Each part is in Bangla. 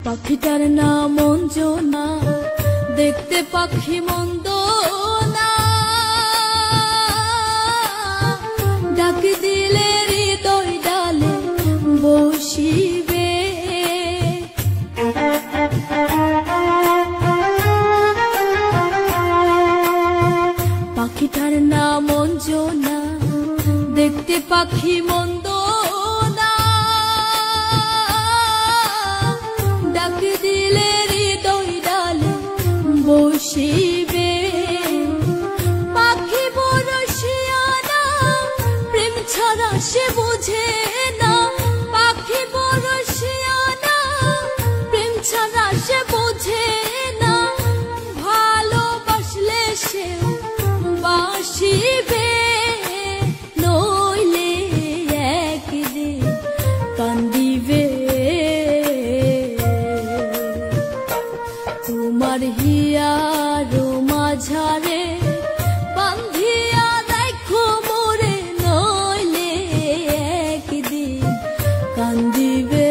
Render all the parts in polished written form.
পাখিটার নাম অঞ্জনা, দেখতে পাখি মন্দ না, ডাক দিলে হৃদয় ডালে বসিবে। পাখিটার নাম অঞ্জনা, দেখতে পাখি মন্দ না, ডাক দিলে হৃদয় ডালে বসিবে। পাখি বড় শিয়ানা, প্রেম ছাড়া সে বুঝে না। পাখি বড় শিয়ানা, প্রেম ছাড়া সে বুঝে না। ভালোবাসলে সে বাসিবে, নইলে একদিন কান্দিবে। তোমার হিয়ার মাঝারে বান্ধিয়া রাখো মোরে, নইলে একদিন কান্দিবে।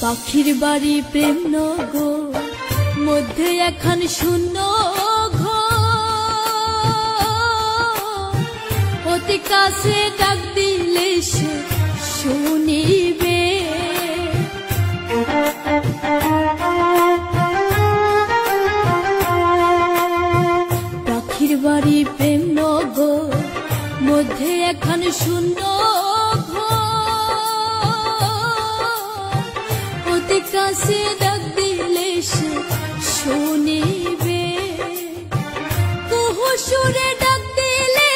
পাখির বাড়ি প্রেম নগর, মধ্যে এখন শূন্য ঘর। অতি কাছে ডাক দিলে সে শুনিবে। পাখির বাড়ি প্রেম নগর, মধ্যে এখন শূন্য ঘর। কাছে ডাক দিলে সে শুনিবে। কুহু সুরে ডাক দিলে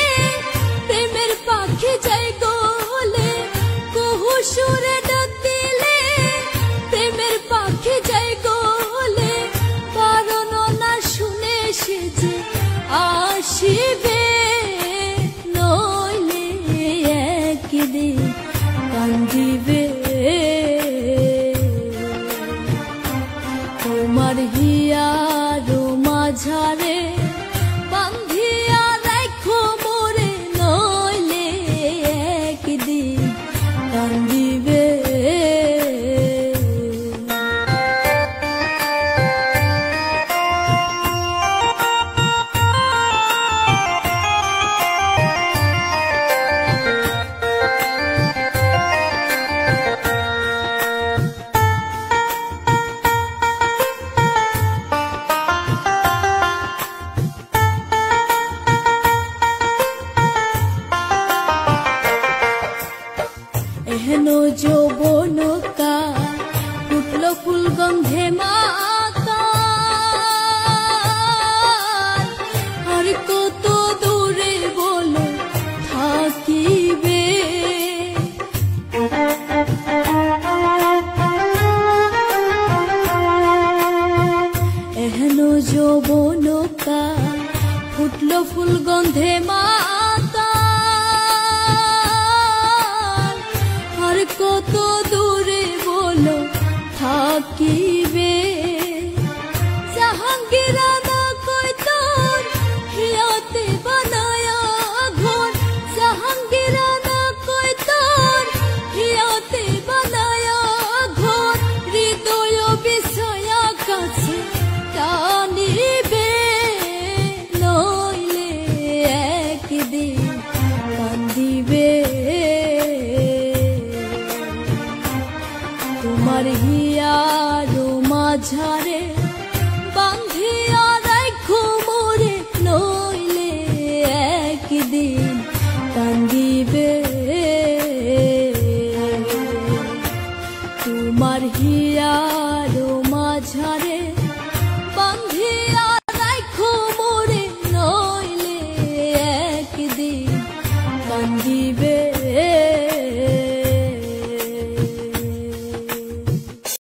প্রেমের পাখি যায় গলে। কুহু সুরে ডাক দিলে প্রেমের পাখি যায় গলে। কারণ না শুনে সে যে আসিবে, নইলে একদিন কান্দিবে। তোমার হিয়ার মাঝারে বান্ধিয়া রাখো মোরে, নইলে একদিন কান্দিবে। এহেন যৌবনকা ফুটল ফুল গন্ধে মাতা, আর কত দূরে বলো থাকিবে। এহেন যৌবনকা ফুটল ফুল গন্ধে মাতা, কত দূরে বলো থাকিবে। জাহাঙ্গীরানা কই তোর হিয়াতে বানায়া ঘর। জাহাঙ্গীরানা কই তোর হিয়াতে বানায়া ঘর। হৃদয় বিষয়া কাছে টানিবে, নইলে একদিন কান্দিবে। তোমার হিয়ার মাঝারে বান্ধিয়া রাখো মোরে, নইলে একদিন কান্দিবে। তোমার হি হিয়ার মাঝারে